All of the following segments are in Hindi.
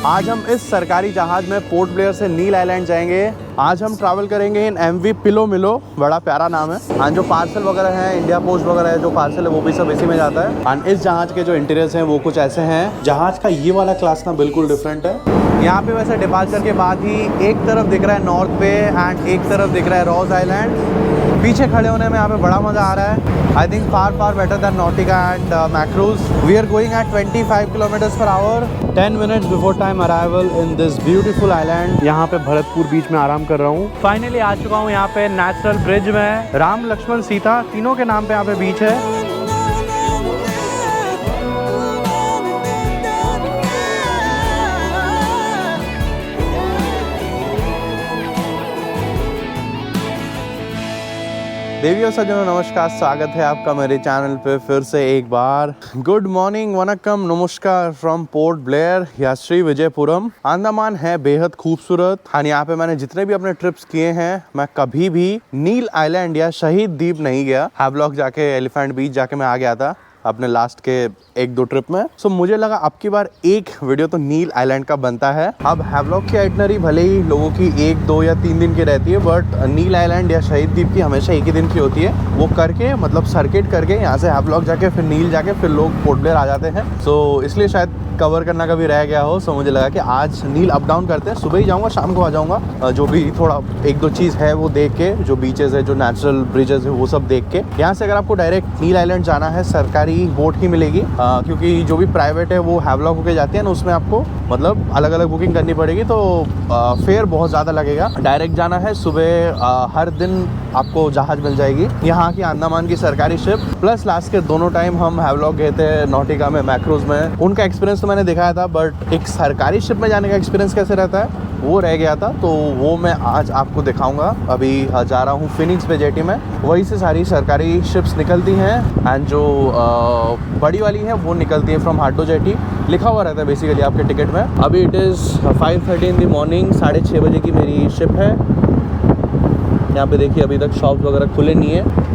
आज हम इस सरकारी जहाज में पोर्ट ब्लेयर से नील आइलैंड जाएंगे। आज हम ट्रैवल करेंगे इन MV पिलो मिलो, बड़ा प्यारा नाम है। हाँ, जो पार्सल वगैरह है, इंडिया पोस्ट वगैरह है, जो पार्सल है वो भी सब इसी में जाता है। एंड इस जहाज के जो इंटीरियर्स हैं वो कुछ ऐसे हैं। जहाज का ये वाला क्लास ना बिल्कुल डिफरेंट है। यहाँ पे वैसे डिपार्चर के बाद ही एक तरफ दिख रहा है नॉर्थ पे एंड एक तरफ दिख रहा है रॉस आइलैंड। पीछे खड़े होने में यहाँ पे बड़ा मज़ा आ रहा है। I think far better than Nautika and Makruzz. We are going at 25 kilometres per hour. 10 minutes before time arrival in this beautiful island. यहाँ पे भरतपुर बीच में आराम कर रहा हूँ। फाइनली आ चुका हूँ यहाँ पे नेचुरल ब्रिज में। राम लक्ष्मण सीता तीनों के नाम पे यहाँ पे बीच है। देवी और सज्जनों नमस्कार, स्वागत है आपका मेरे चैनल पे फिर से एक बार। गुड मॉर्निंग, वनक्कम, नमस्कार फ्रॉम पोर्ट ब्लेयर या श्री विजयपुरम। अंडमान है बेहद खूबसूरत। हाँ, यहाँ पे मैंने जितने भी अपने ट्रिप्स किए हैं, मैं कभी भी नील आइलैंड या शहीद द्वीप नहीं गया। हैवलॉक जाके, एलिफेंट बीच जाके मैं आ गया था अपने लास्ट के 1-2 ट्रिप में। सो मुझे लगा अब की बार एक वीडियो तो नील आइलैंड का बनता है। अब हैवलॉक की आइटनरी भले ही लोगों की 1, 2 या 3 दिन की रहती है, बट नील आइलैंड या शहीद द्वीप की हमेशा एक ही दिन की होती है। वो करके मतलब सर्किट करके यहाँ से हैवलॉक जाके फिर नील जाके फिर लोग पोर्ट ब्लेयर आ जाते हैं। सो इसलिए शायद कवर करना कभी रह गया हो। सो मुझे लगा कि आज नील अप डाउन करते हैं। सुबह ही जाऊँगा, शाम को आ जाऊँगा। जो भी थोड़ा 1-2 चीज़ है वो देख के, जो बीचेस है, जो नेचुरल ब्रिजेस है, वो सब देख के। यहाँ से अगर आपको डायरेक्ट नील आइलैंड जाना है, सरकारी बोट ही मिलेगी, क्योंकि जो भी प्राइवेट है वो हैवलॉक होके जाती है ना, उसमें आपको मतलब अलग अलग बुकिंग करनी पड़ेगी। तो फेयर बहुत ज़्यादा लगेगा। डायरेक्ट जाना है सुबह, हर दिन आपको जहाज मिल जाएगी। यहाँ की अंडमान की सरकारी शिप प्लस लास्ट के दोनों टाइम हम हैवलॉक गए थे, नॉटिका में, मैक्रूज में। उनका एक्सपीरियंस तो मैंने दिखाया था, बट एक सरकारी शिप में जाने का एक्सपीरियंस कैसे रहता है वो रह गया था। तो वो मैं आज आपको दिखाऊंगा। अभी जा रहा हूँ फिनिक्स पे जेटी में। वहीं से सारी सरकारी शिप्स निकलती हैं एंड जो बड़ी वाली है वो निकलती है फ्रॉम हाटो जेटी। लिखा हुआ रहता है बेसिकली आपके टिकट में। अभी it is 5:30 in the morning. 6:30 बजे की मेरी शिप है। यहाँ पे देखिए अभी तक शॉप्स वगैरह खुले नहीं है।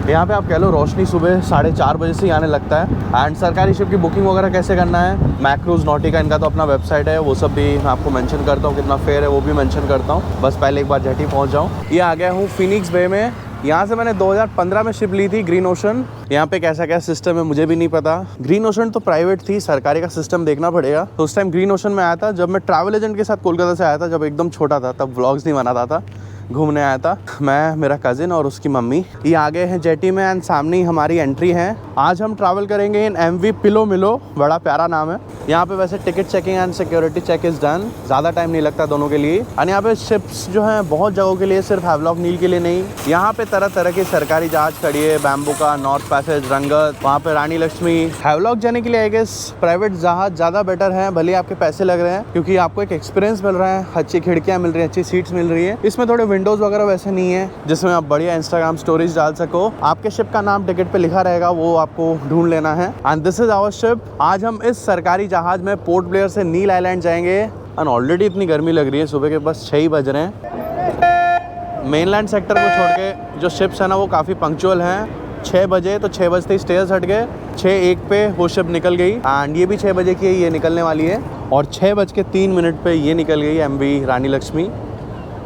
यहाँ पे आप कह लो रोशनी सुबह 4:30 बजे से आने लगता है। एंड सरकारी शिप की बुकिंग वगैरह कैसे करना है, मैक्रूज, नॉटिका, इनका तो अपना वेबसाइट है, वो सब भी मैं आपको मेंशन करता हूँ। कितना फेयर है वो भी मेंशन करता हूँ। बस पहले एक बार जेटी पहुँच जाऊँ। ये आ गया हूँ फिनिक्स बे में। यहाँ से मैंने 2015 में शिप ली थी, ग्रीन ओशन। यहाँ पे कैसा क्या सिस्टम है मुझे भी नहीं पता। ग्रीन ओशन तो प्राइवेट थी, सरकारी का सिस्टम देखना पड़ेगा। तो उस टाइम ग्रीन ओशन में आया था जब मैं ट्रैवल एजेंट के साथ कोलकाता से आया था, जब एकदम छोटा था, तब व्लॉग्स नहीं बनाता था। घूमने आया था मैं, मेरा कजिन और उसकी मम्मी। ये आ गए हैं जेटी में एंड सामने ही हमारी एंट्री है। आज हम ट्रैवल करेंगे इन MV पिलो मिलो, बड़ा प्यारा नाम है। यहाँ पे वैसे ticket checking and security check is done. ज़्यादा टाइम नहीं लगता दोनों के लिए। और यहाँ पे शिप्स जो हैं बहुत जगहों के लिए, सिर्फ हैवलॉक नील के लिए नहीं। यहाँ पे तरह तरह की सरकारी जहाज खड़ी है, बैम्बुका, नॉर्थ पैसेज, रंगत, वहाँ पे रानी लक्ष्मी। हैवलॉक जाने के लिए आई गेस प्राइवेट जहाज ज़्यादा बेटर है। भले आपके पैसे लग रहे हैं, क्योंकि आपको एक एक्सपीरियंस मिल रहा है, अच्छी खिड़कियाँ मिल रही हैं, अच्छी सीट्स मिल रही है। इसमें थोड़े विंडोज वगैरह वैसे नहीं है जिसमें आप बढ़िया इंस्टाग्राम स्टोरीज डाल सको। आपके शिप का नाम टिकट पे लिखा रहेगा, वो आपको ढूंढ लेना है। And this is our ship. आज हम इस सरकारी जहाज में पोर्ट ब्लेयर से नील आइलैंड जाएंगे। एंड ऑलरेडी इतनी गर्मी लग रही है, सुबह के बस 6 ही बज रहे हैं। मेनलैंड सेक्टर को छोड़ के जो शिप्स है ना वो काफ़ी पंक्चुअल हैं। 6 बजे तो 6 बजते ही स्टेयर्स हट गए। 6:01 पे वो शिप निकल गई। एंड ये भी 6 बजे की है, ये निकलने वाली है। और 6:03 पे ये निकल गई MV रानी लक्ष्मी।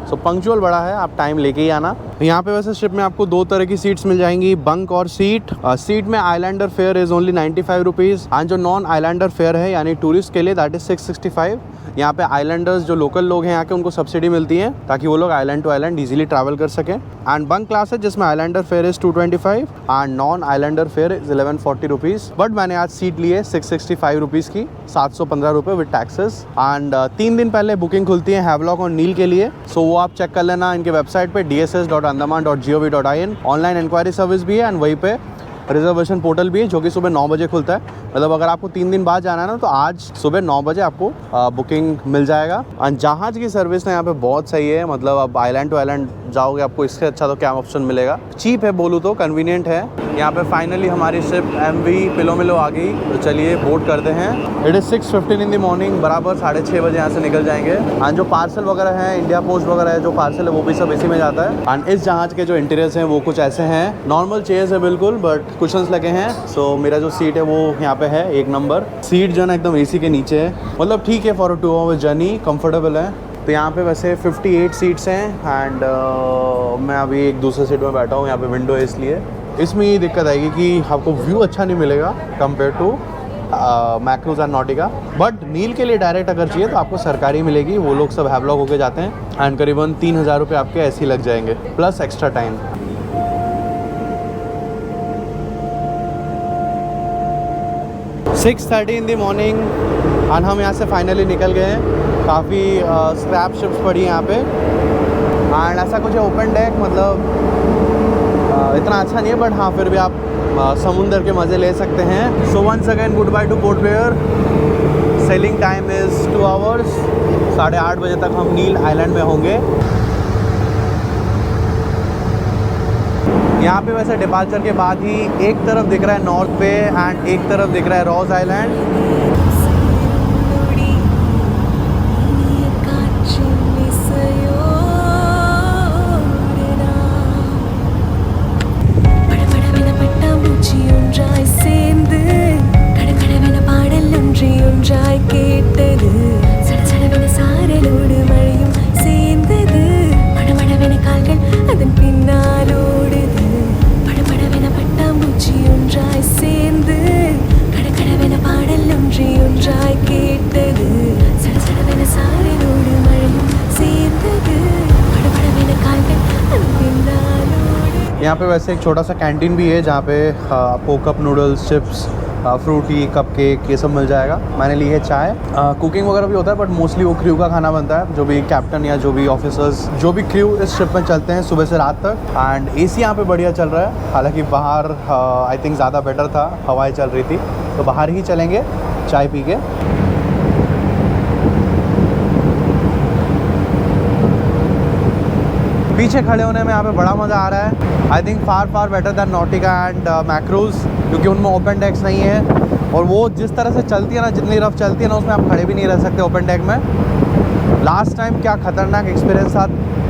सो पंक्चुअल बड़ा है, आप टाइम लेके ही आना। यहाँ पे वैसे शिप में आपको 2 तरह की सीट्स मिल जाएंगी, बंक और सीट। सीट में islander fare is only 95 rupees. And जो नॉन आइलैंडर फेयर है यानी टूरिस्ट के लिए, दैट इज 665। यहाँ पे आइलैंडर्स जो लोकल लोग हैं यहाँ के, उनको सब्सिडी मिलती है ताकि वो लोग island to island easily travel कर सकें। एंड बंक क्लास है जिसमें islander fare is 225 and non islander fare is 1140 rupees. But मैंने आज सीट ली है 665 रुपीज़ की, 715 रुपये विद टैक्सेस। एंड 3 दिन पहले बुकिंग खुलती है हैवलॉक और नील के लिए। सो वो आप चेक कर लेना इनके वेबसाइट पे, dss.andaman.gov.in। ऑनलाइन इंक्वायरी सर्विस भी है एंड वहीं पे रिजर्वेशन पोर्टल भी है, जो कि सुबह 9 बजे खुलता है। मतलब अगर आपको 3 दिन बाद जाना है ना, तो आज सुबह 9 बजे आपको बुकिंग मिल जाएगा। और जहाज की सर्विस ना यहाँ पे बहुत सही है। मतलब आप आइलैंड टू आइलैंड जाओगे, आपको इससे अच्छा तो क्या ऑप्शन मिलेगा। चीप है बोलूँ तो, कन्वीनियंट है। यहाँ पे फाइनली हमारी शिप MV पिलो मिलो आ गई। तो चलिए बोट करते हैं। It is 6:15 in the morning. बराबर 6:30 बजे यहाँ से निकल जाएंगे। एंड जो पार्सल वगैरह है, इंडिया पोस्ट वगैरह है, जो पार्सल है वो भी सब इसी में जाता है। एंड इस जहाज के जो इंटीरियर्स हैं वो कुछ ऐसे हैं। नॉर्मल चेयर्स है बिल्कुल, बट कुशन्स लगे हैं। सो मेरा जो सीट है वो यहाँ पे है एक नंबर। सीट जो है ना एकदम एसी के नीचे है, मतलब ठीक है फॉर 2 आवर जर्नी, कंफर्टेबल है। तो यहाँ पे वैसे 58 सीट्स हैं एंड मैं अभी एक दूसरे सीट में बैठा हूँ, यहाँ पे विंडो है इसलिए। इसमें ये दिक्कत आएगी कि आपको व्यू अच्छा नहीं मिलेगा compare to Makruzz and Nautika, but Neil के लिए डायरेक्ट अगर चाहिए तो आपको सरकारी मिलेगी। वो लोग सब हैवलॉक होके जाते हैं एंड करीबन 3000 रुपये आपके ऐसे ही लग जाएंगे plus extra time. 6:30 in the morning and हम यहाँ से फाइनली निकल गए हैं। काफ़ी स्क्रैप शिप्स पड़ी हैं यहाँ पे एंड ऐसा कुछ है ओपन डेक, मतलब इतना अच्छा नहीं है बट हाँ फिर भी आप समुंदर के मज़े ले सकते हैं। So once again goodbye to Port Blair. Sailing time is 2 hours. 8:30 बजे तक हम नील आइलैंड में होंगे। यहाँ पे वैसे डिपार्चर के बाद ही एक तरफ दिख रहा है नॉर्थ बे एंड एक तरफ दिख रहा है रॉस आइलैंड। यहाँ पे वैसे एक छोटा सा कैंटीन भी है जहाँ पे आपको cup noodles, chips, Frooti, cupcake ये सब मिल जाएगा। मैंने ली है चाय। कुकिंग वगैरह भी होता है बट मोस्टली वो क्रू का खाना बनता है, जो भी कैप्टन या जो भी ऑफिसर्स, जो भी क्रू इस शिप में चलते हैं सुबह से रात तक। एंड एसी यहाँ पे बढ़िया चल रहा है, हालांकि बाहर आई थिंक ज़्यादा बेटर था, हवाएं चल रही थी, तो बाहर ही चलेंगे चाय पी के। पीछे खड़े होने में यहाँ पे बड़ा मज़ा आ रहा है। I think far better than Nautika and Makruzz, क्योंकि उनमें ओपन डेक्स नहीं है और वो जिस तरह से चलती है ना, जितनी रफ चलती है ना, उसमें आप खड़े भी नहीं रह सकते ओपन डेक में। लास्ट टाइम क्या खतरनाक एक्सपीरियंस था,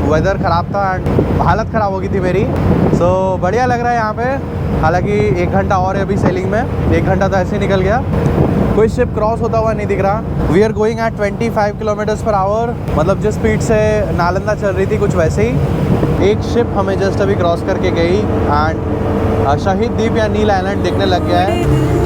वेदर ख़राब था एंड हालत ख़राब हो गई थी मेरी। सो बढ़िया लग रहा है यहाँ पे। हालांकि 1 घंटा और है अभी सेलिंग में, 1 घंटा तो ऐसे ही निकल गया। कोई शिप क्रॉस होता हुआ नहीं दिख रहा। We are going at 25 kilometres per hour, मतलब जिस स्पीड से नालंदा चल रही थी कुछ वैसे ही। एक शिप हमें जस्ट अभी क्रॉस करके गई एंड शहीद द्वीप या नील आइलैंड दिखने लग गया है।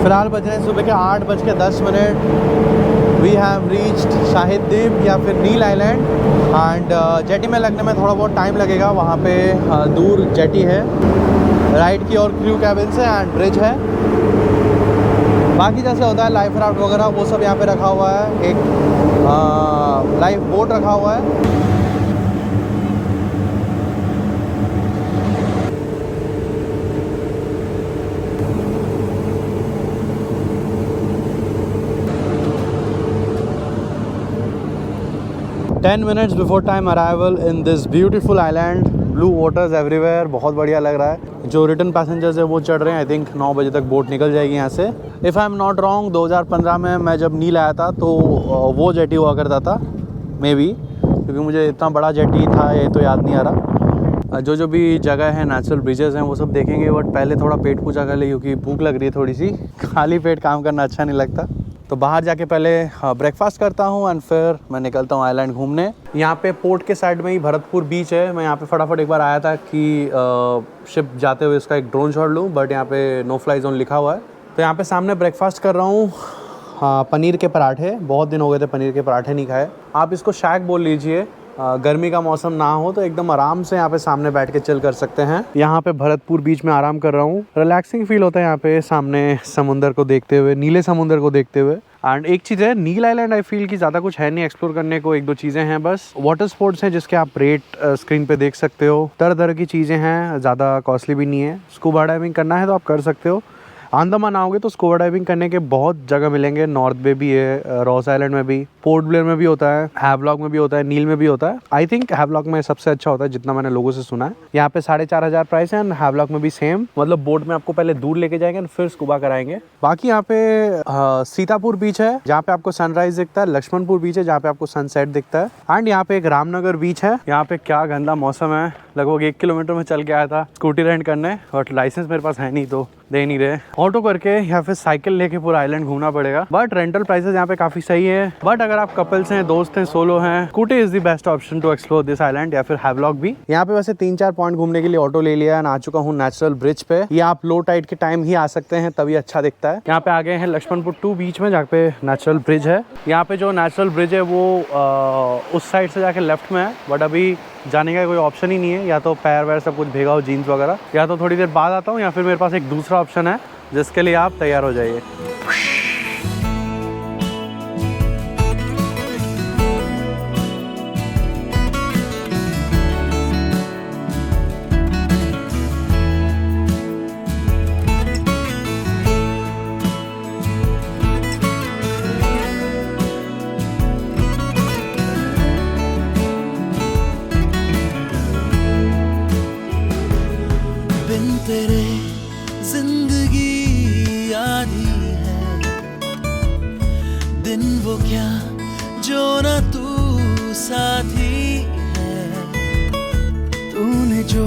फिलहाल बज रहे हैं सुबह के 8:10। वी हैव रीच्ड शाहिद द्वीप या फिर नील आइलैंड एंड जेटी में लगने में थोड़ा बहुत टाइम लगेगा। वहाँ पे दूर जेटी है राइड की और क्रू कैबिन से एंड ब्रिज है। बाकी जैसे होता है लाइफ राफ्ट वगैरह वो सब यहाँ पे रखा हुआ है, एक लाइफ बोट रखा हुआ है। Ten minutes before time arrival in this beautiful island, blue waters everywhere, बहुत बढ़िया लग रहा है। जो रिटर्न पैसेंजर्स है वो चढ़ रहे हैं। आई थिंक 9 बजे तक बोट निकल जाएगी यहाँ से। If I am not wrong 2015 में मैं जब नील आया था तो वो जेटी हुआ करता था मे बी, क्योंकि मुझे इतना बड़ा जेटी था ये तो याद नहीं आ रहा। जो भी जगह है नेचुरल ब्रिजेस हैं वो सब देखेंगे, बट पहले थोड़ा पेट पूजा कर ले क्योंकि भूख लग रही है थोड़ी सी। खाली पेट काम करना अच्छा नहीं लगता, तो बाहर जाके पहले ब्रेकफास्ट करता हूँ एंड फिर मैं निकलता हूँ आइलैंड घूमने। यहाँ पे पोर्ट के साइड में ही भरतपुर बीच है। मैं यहाँ पे फटाफट एक बार आया था कि शिप जाते हुए इसका एक ड्रोन शॉट लूँ, बट यहाँ पे नो फ्लाई जोन लिखा हुआ है। तो यहाँ पे सामने ब्रेकफास्ट कर रहा हूँ। हाँ, पनीर के पराठे, बहुत दिन हो गए थे पनीर के पराठे नहीं खाए। आप इसको शैक बोल लीजिए गर्मी का मौसम ना हो तो एकदम आराम से यहाँ पे सामने बैठ के चिल कर सकते हैं। यहाँ पे भरतपुर बीच में आराम कर रहा हूँ, रिलैक्सिंग फील होता है यहाँ पे सामने समुंदर को देखते हुए, नीले समुंदर को देखते हुए। एंड एक चीज़ है, नील आइलैंड आई फील कि ज़्यादा कुछ है नहीं एक्सप्लोर करने को, 1-2 चीज़ें हैं बस। वाटर स्पोर्ट्स हैं जिसके आप रेट स्क्रीन पे देख सकते हो, तरह तरह की चीज़ें हैं, ज़्यादा कॉस्टली भी नहीं है। स्कूबा डाइविंग करना है तो आप कर सकते हो। अंडमान आओगे तो स्कूबा डाइविंग करने के बहुत जगह मिलेंगे, नॉर्थ बे भी है, रॉस आइलैंड में भी, पोर्ट ब्लेयर में भी होता है, हैवलॉक में भी होता है, नील में भी होता है। आई थिंक हैवलॉक में सबसे अच्छा होता है जितना मैंने लोगों से सुना है। यहाँ पे 4,500 प्राइस है, एंड हैवलॉक में भी सेम, मतलब बोट में आपको पहले दूर लेके जाएंगे फिर स्कूबा कराएंगे। बाकी यहाँ पे सीतापुर बीच है जहाँ पे आपको सनराइज दिखता है, लक्ष्मणपुर बीच है जहाँ पे आपको सनसेट दिखता है, एंड यहाँ पे एक रामनगर बीच है। यहाँ पे क्या गंदा मौसम है, लगभग 1 किलोमीटर में चल के आया था स्कूटी रेंट करने, और लाइसेंस मेरे पास है नहीं तो दे नहीं रहे। ऑटो करके या फिर साइकिल लेके पूरा आइलैंड घूमना पड़ेगा, बट रेंटल प्राइसेस यहाँ पे काफी सही है। बट अगर आप कपल्स हैं, दोस्त हैं, सोलो हैं, Scooty is the best option to explore this island, या फिर हैवलॉक भी। यहाँ पे वैसे 3-4 पॉइंट घूमने के लिए ऑटो ले लिया, आ चुका हूँ नेचुरल ब्रिज पे। ये आप लो टाइड के टाइम ही आ सकते हैं तभी अच्छा दिखता है। यहाँ पे आ गए हैं लक्ष्मणपुर 2 बीच में जहाँ पे नेचुरल ब्रिज है। यहाँ पे जो नेचुरल ब्रिज है वो उस साइड से जाके लेफ्ट में है, बट अभी जाने का कोई ऑप्शन ही नहीं है, या तो पैर वैर सब कुछ भेगा हो, जीन्स वगैरह, या तो थोड़ी देर बाद आता हूँ, या फिर मेरे पास एक दूसरा ऑप्शन है जिसके लिए आप तैयार हो जाइए। तेरे जिंदगी आधी है, दिन वो क्या जो ना तू साथी है। तूने जो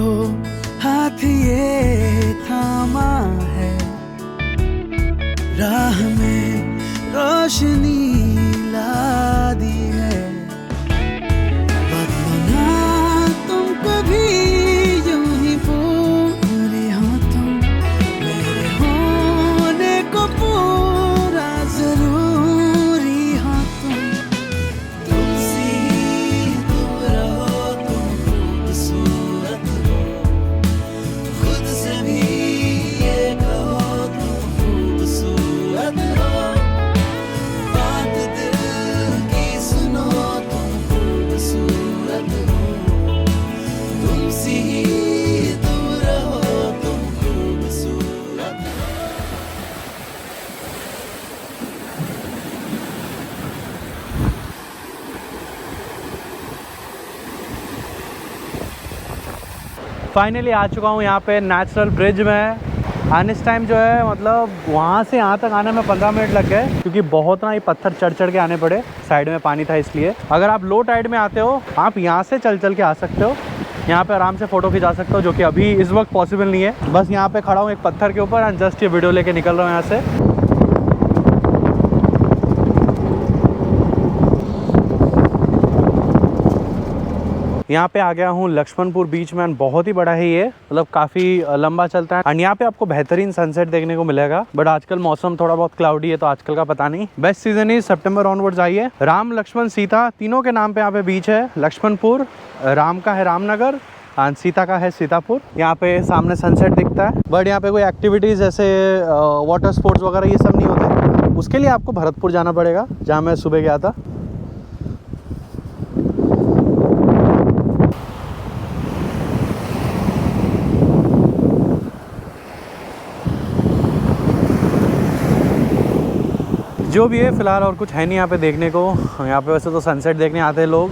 हाथ ये थामा है, राह में रोशनी ला दी है। बदलना तुम कभी यूं ही पूरे हो, तुम मेरे होने को पूरा जरूरी हो। तुमसे दूर रहो, तुम खूबसूरत हो, खुद से भी ये कहो तुम खूबसूरत हो। बात दिल की सुनो, तुम खूबसूरत हो, तुमसे ही दूर रहो, तुम खूबसूरत हो। फाइनली आ चुका हूँ यहाँ पे नेचुरल ब्रिज में, एंड इस टाइम जो है मतलब वहाँ से यहाँ तक आने में 15 मिनट लग गए, क्योंकि बहुत ना ये पत्थर चढ़ के आने पड़े, साइड में पानी था इसलिए। अगर आप लो टाइड में आते हो आप यहाँ से चल के आ सकते हो, यहाँ पे आराम से फोटो खिंचा सकते हो, जो कि अभी इस वक्त पॉसिबल नहीं है। बस यहाँ पे खड़ा हूँ एक पत्थर के ऊपर, एंड जस्ट ये वीडियो लेके निकल रहा हूँ यहाँ से। यहाँ पे आ गया हूँ लक्ष्मणपुर बीच में, बहुत ही बड़ा है ये, मतलब काफी लंबा चलता है, एंड यहाँ पे आपको बेहतरीन सनसेट देखने को मिलेगा। बट आजकल मौसम थोड़ा बहुत क्लाउडी है तो आजकल का पता नहीं। बेस्ट सीजन ही सितंबर ऑनवर्ड्स आइए। राम, लक्ष्मण, सीता तीनों के नाम पे यहाँ पे बीच है। लक्ष्मणपुर, राम का है रामनगर, एंड सीता का है सीतापुर। यहाँ पे सामने सनसेट दिखता है, बट यहाँ पे कोई एक्टिविटीज जैसे वाटर स्पोर्ट्स वगैरह ये सब नहीं होते। उसके लिए आपको भरतपुर जाना पड़ेगा जहाँ मैं सुबह गया था। जो भी है फिलहाल और कुछ है नहीं यहाँ पे देखने को। यहाँ पे वैसे तो सनसेट देखने आते हैं लोग।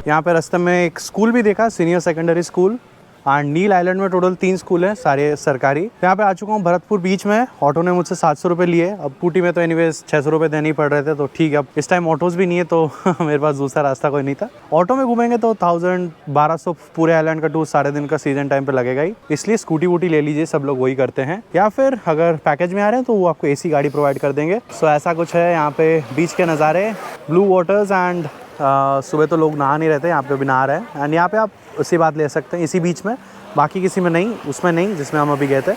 यहाँ पे रास्ते में एक स्कूल भी देखा, senior secondary school, and Neil island में टोटल 3 स्कूल हैं, सारे सरकारी। यहाँ पे आ चुका हूँ भरतपुर बीच में। ऑटो ने मुझसे 700 रुपये लिए, अब पूटी में तो एनीवेज 600 रुपये देने ही पड़ रहे थे, तो ठीक है। अब इस टाइम ऑटोज भी नहीं है तो मेरे पास दूसरा रास्ता कोई नहीं था। ऑटो में घूमेंगे तो 1200 पूरे आइलैंड का टूर सारे दिन का सीजन टाइम पे लगेगा ही, इसलिए स्कूटी वूटी ले लीजिए, सब लोग वही करते हैं। या फिर अगर पैकेज में आ रहे हैं तो वो आपको AC गाड़ी प्रोवाइड कर देंगे। सो ऐसा कुछ है यहाँ पे बीच के नज़ारे, ब्लू वाटर्स, एंड सुबह तो लोग नहा नहीं रहते, यहाँ पे भी नहा रहे हैं। एंड यहाँ पे आप उसी बात ले सकते हैं, इसी बीच में, बाकी किसी में नहीं, उसमें नहीं जिसमें हम अभी गए थे।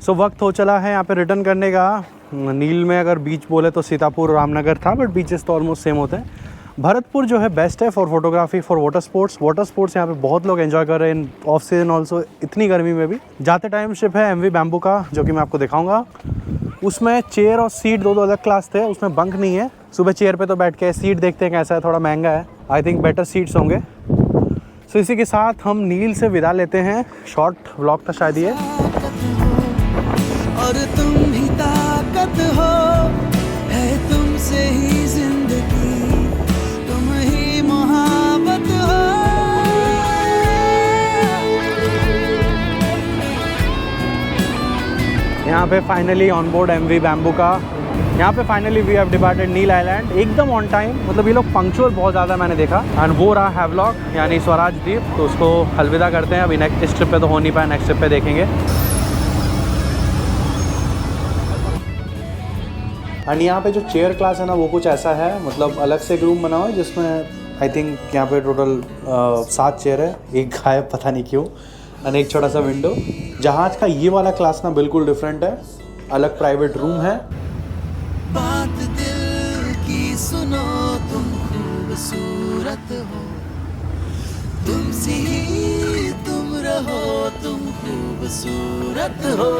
सो वक्त हो चला है यहाँ पे रिटर्न करने का। नील में अगर बीच बोले तो सीतापुर रामनगर था, बट बीचेस तो ऑलमोस्ट सेम होते हैं। भरतपुर जो है बेस्ट है for photography, for water sports. Water sports यहाँ पे बहुत लोग एंजॉय कर रहे हैं ऑफ सीजन ऑल्सो, इतनी गर्मी में भी। जाते टाइम शिप है MV बैम्बू का, जो कि मैं आपको दिखाऊंगा। उसमें चेयर और सीट दो अलग क्लास थे, उसमें बंक नहीं है। सुबह चेयर पे तो बैठ के सीट देखते हैं कैसा है, थोड़ा महंगा है। आई थिंक बेटर सीट्स होंगे। सो इसी के साथ हम नील से विदा लेते हैं। शॉर्ट व्लॉग था शायद ये। और तुम ही ताकत हो, है तुमसे ही जिंदगी, तुम ही मोहब्बत हो। यहाँ पे finally on board MV Bamboo का। यहाँ पे finally we have departed Neil island, एकदम ऑन टाइम। मतलब ये लोग पंक्चुअल बहुत ज़्यादा मैंने देखा। एंड वो रहा हैवलॉक यानी स्वराज द्वीप, तो उसको अलविदा करते हैं। अभी नेक्स्ट ट्रिप पे तो हो नहीं पाया, नेक्स्ट ट्रिप पे देखेंगे। एंड यहाँ पे जो चेयर क्लास है ना, वो कुछ ऐसा है, मतलब अलग से एक रूम बना हुआ है जिसमें आई थिंक यहाँ पे टोटल 7 चेयर है, एक गायब पता नहीं क्यों, एंड एक छोटा सा विंडो। जहाज का ये वाला क्लास ना बिल्कुल डिफरेंट है, अलग प्राइवेट रूम है। बात दिल की सुनो, तुम खूबसूरत हो, तुमसे ही तुम रहो, तुम खूबसूरत हो।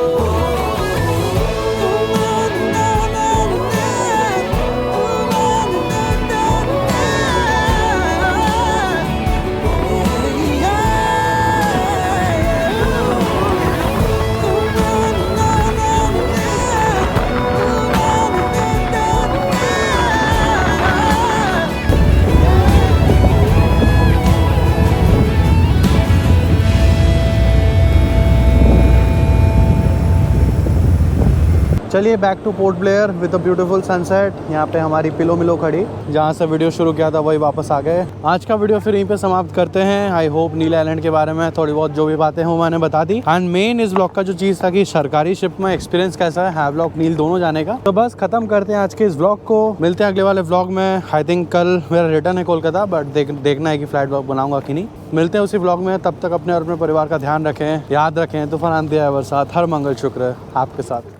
चलिए back to Port Blair with a beautiful sunset. यहाँ पे हमारी पिलो मिलो खड़ी, जहाँ से वीडियो शुरू किया था वही वापस आ गए। आज का वीडियो फिर यहीं पे समाप्त करते हैं। आई होप नील आइलैंड के बारे में थोड़ी बहुत जो भी बातें हों मैंने बता दी। एंड मेन इस ब्लॉग का जो चीज़ था कि सरकारी शिप में एक्सपीरियंस कैसा है हैवलॉक नील दोनों जाने का। तो बस खत्म करते हैं आज के इस ब्लॉग को। मिलते हैं अगले वाले ब्लॉग में। आई थिंक कल मेरा रिटर्न है कोलकाता, बट देखना है कि फ्लाइट ब्लॉग बनाऊंगा कि नहीं। मिलते हैं उसी ब्लॉग में। तब तक अपने और अपने परिवार का ध्यान रखें, याद रखें तूफान आंधी है बरसात, हर मंगल शुक्र है आपके साथ।